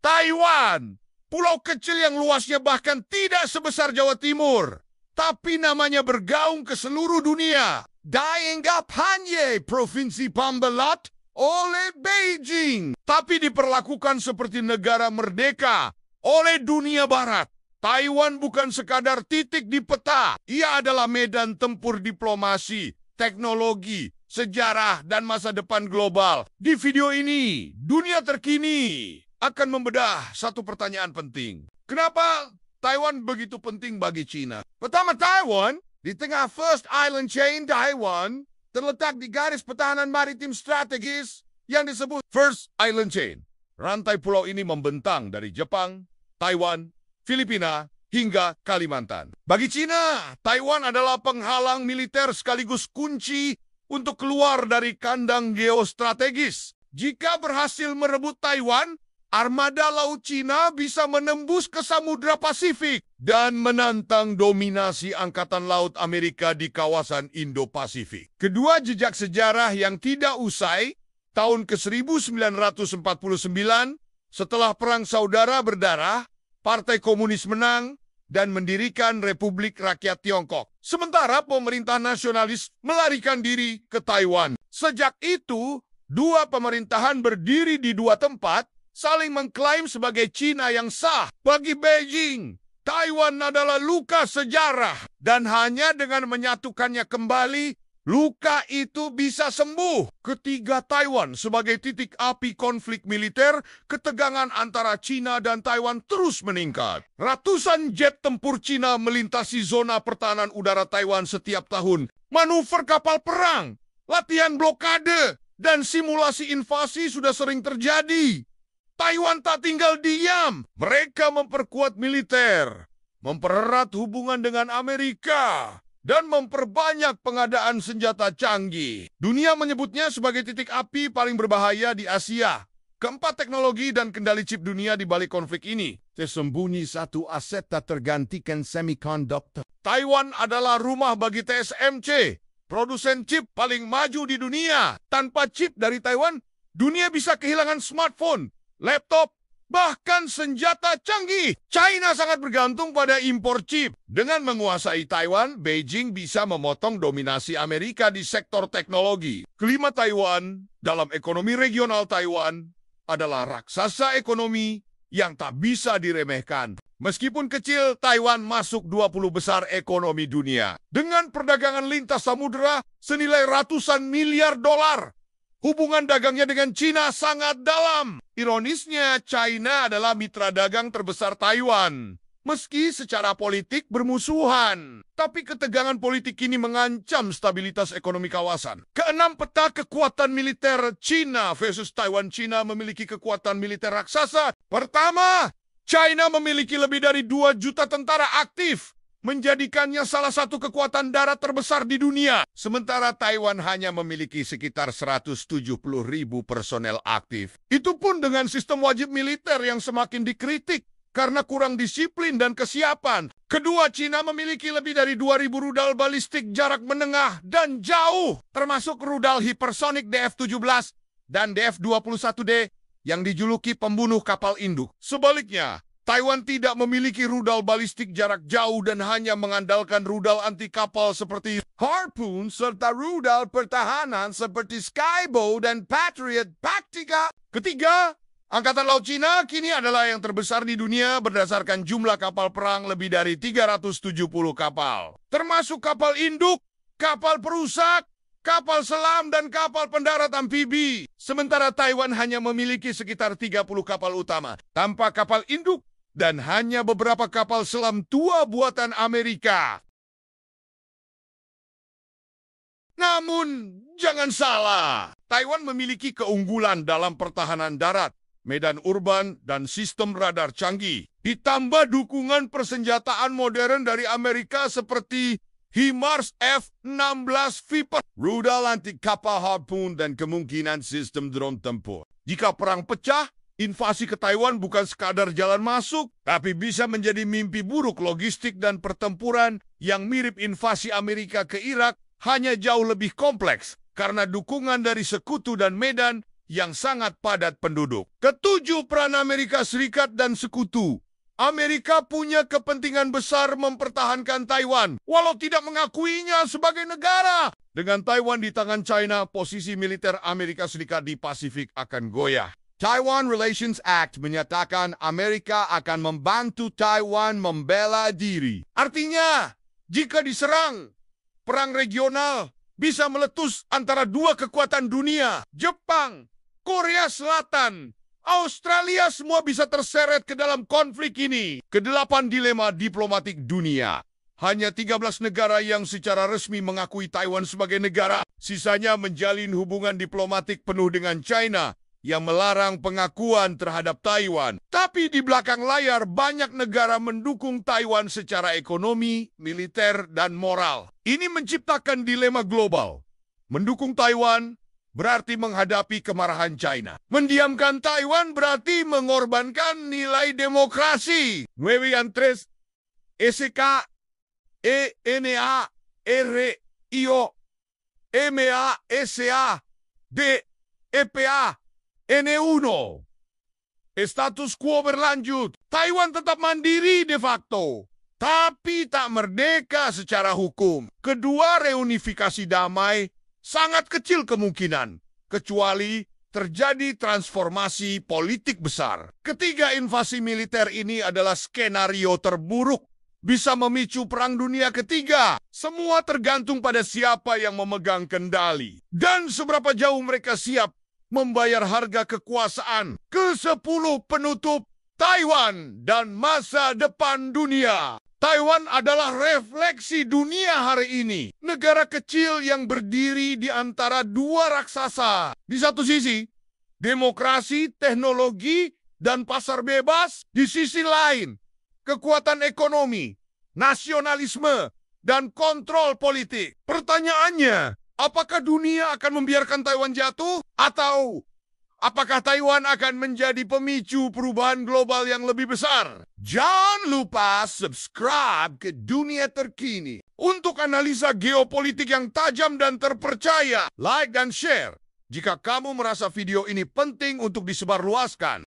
Taiwan, pulau kecil yang luasnya bahkan tidak sebesar Jawa Timur, tapi namanya bergaung ke seluruh dunia. Dianggap hanya provinsi pembelat oleh Beijing, tapi diperlakukan seperti negara merdeka oleh dunia barat. Taiwan bukan sekadar titik di peta, ia adalah medan tempur diplomasi, teknologi, sejarah, dan masa depan global. Di video ini, dunia terkini akan membedah satu pertanyaan penting. Kenapa Taiwan begitu penting bagi China? Pertama, Taiwan di tengah First Island Chain Taiwan terletak di garis pertahanan maritim strategis yang disebut First Island Chain. Rantai pulau ini membentang dari Jepang, Taiwan, Filipina, hingga Kalimantan. Bagi China, Taiwan adalah penghalang militer sekaligus kunci untuk keluar dari kandang geostrategis. Jika berhasil merebut Taiwan, armada laut Cina bisa menembus ke Samudra Pasifik dan menantang dominasi Angkatan Laut Amerika di kawasan Indo-Pasifik. Kedua jejak sejarah yang tidak usai, tahun ke-1949, setelah Perang Saudara berdarah, Partai Komunis menang dan mendirikan Republik Rakyat Tiongkok. Sementara pemerintah nasionalis melarikan diri ke Taiwan. Sejak itu, dua pemerintahan berdiri di dua tempat, saling mengklaim sebagai Cina yang sah. Bagi Beijing, Taiwan adalah luka sejarah, dan hanya dengan menyatukannya kembali, luka itu bisa sembuh. Ketiga, Taiwan sebagai titik api konflik militer, ketegangan antara Cina dan Taiwan terus meningkat. Ratusan jet tempur Cina melintasi zona pertahanan udara Taiwan setiap tahun. Manuver kapal perang, latihan blokade, dan simulasi invasi sudah sering terjadi. Taiwan tak tinggal diam. Mereka memperkuat militer, mempererat hubungan dengan Amerika, dan memperbanyak pengadaan senjata canggih. Dunia menyebutnya sebagai titik api paling berbahaya di Asia. Keempat, teknologi dan kendali chip dunia di balik konflik ini. Tersembunyi satu aset tak tergantikan, semiconductor. Taiwan adalah rumah bagi TSMC, produsen chip paling maju di dunia. Tanpa chip dari Taiwan, dunia bisa kehilangan smartphone, laptop, bahkan senjata canggih. China sangat bergantung pada impor chip. Dengan menguasai Taiwan, Beijing bisa memotong dominasi Amerika di sektor teknologi. Kelima, Taiwan dalam ekonomi regional. Taiwan adalah raksasa ekonomi yang tak bisa diremehkan. Meskipun kecil, Taiwan masuk 20 besar ekonomi dunia. Dengan perdagangan lintas samudera senilai ratusan miliar dolar. Hubungan dagangnya dengan Cina sangat dalam. Ironisnya, China adalah mitra dagang terbesar Taiwan. Meski secara politik bermusuhan, tapi ketegangan politik ini mengancam stabilitas ekonomi kawasan. Keenam, peta kekuatan militer China versus Taiwan. China memiliki kekuatan militer raksasa. Pertama, China memiliki lebih dari 2 juta tentara aktif, menjadikannya salah satu kekuatan darat terbesar di dunia. Sementara Taiwan hanya memiliki sekitar 170.000 personel aktif. Itu pun dengan sistem wajib militer yang semakin dikritik karena kurang disiplin dan kesiapan. Kedua, China memiliki lebih dari 2.000 rudal balistik jarak menengah dan jauh, termasuk rudal hipersonik DF-17 dan DF-21D yang dijuluki pembunuh kapal induk. Sebaliknya, Taiwan tidak memiliki rudal balistik jarak jauh dan hanya mengandalkan rudal anti kapal seperti Harpoon serta rudal pertahanan seperti Skybow dan Patriot Pak-3. Ketiga, Angkatan Laut Cina kini adalah yang terbesar di dunia berdasarkan jumlah kapal perang lebih dari 370 kapal. Termasuk kapal induk, kapal perusak, kapal selam, dan kapal pendarat amfibi. Sementara Taiwan hanya memiliki sekitar 30 kapal utama, tanpa kapal induk, dan hanya beberapa kapal selam tua buatan Amerika. Namun, jangan salah, Taiwan memiliki keunggulan dalam pertahanan darat, medan urban, dan sistem radar canggih. Ditambah dukungan persenjataan modern dari Amerika seperti HIMARS F-16 Viper, rudal anti kapal Harpoon, dan kemungkinan sistem drone tempur. Jika perang pecah, invasi ke Taiwan bukan sekadar jalan masuk, tapi bisa menjadi mimpi buruk logistik dan pertempuran yang mirip invasi Amerika ke Irak, hanya jauh lebih kompleks karena dukungan dari sekutu dan medan yang sangat padat penduduk. Ketujuh, peran Amerika Serikat dan sekutu. Amerika punya kepentingan besar mempertahankan Taiwan, walau tidak mengakuinya sebagai negara. Dengan Taiwan di tangan China, posisi militer Amerika Serikat di Pasifik akan goyah. Taiwan Relations Act menyatakan Amerika akan membantu Taiwan membela diri. Artinya, jika diserang, perang regional bisa meletus antara dua kekuatan dunia, Jepang, Korea Selatan, Australia, semua bisa terseret ke dalam konflik ini. Kedelapan, dilema diplomatik dunia. Hanya 13 negara yang secara resmi mengakui Taiwan sebagai negara. Sisanya menjalin hubungan diplomatik penuh dengan China yang melarang pengakuan terhadap Taiwan. Tapi di belakang layar banyak negara mendukung Taiwan secara ekonomi, militer, dan moral. Ini menciptakan dilema global. Mendukung Taiwan berarti menghadapi kemarahan China. Mendiamkan Taiwan berarti mengorbankan nilai demokrasi. 9 SK ENA RIO MA SA D EPA N1. Status quo berlanjut. Taiwan tetap mandiri de facto, tapi tak merdeka secara hukum. Kedua, reunifikasi damai sangat kecil kemungkinan, kecuali terjadi transformasi politik besar. Ketiga, invasi militer ini adalah skenario terburuk. Bisa memicu perang dunia ketiga. Semua tergantung pada siapa yang memegang kendali dan seberapa jauh mereka siap membayar harga kekuasaan. Ke-10, penutup Taiwan dan masa depan dunia. Taiwan adalah refleksi dunia hari ini. Negara kecil yang berdiri di antara dua raksasa. Di satu sisi, demokrasi, teknologi, dan pasar bebas. Di sisi lain, kekuatan ekonomi, nasionalisme, dan kontrol politik. Pertanyaannya, apakah dunia akan membiarkan Taiwan jatuh? Atau apakah Taiwan akan menjadi pemicu perubahan global yang lebih besar? Jangan lupa subscribe ke Dunia Terkini. Untuk analisa geopolitik yang tajam dan terpercaya, like dan share jika kamu merasa video ini penting untuk disebarluaskan.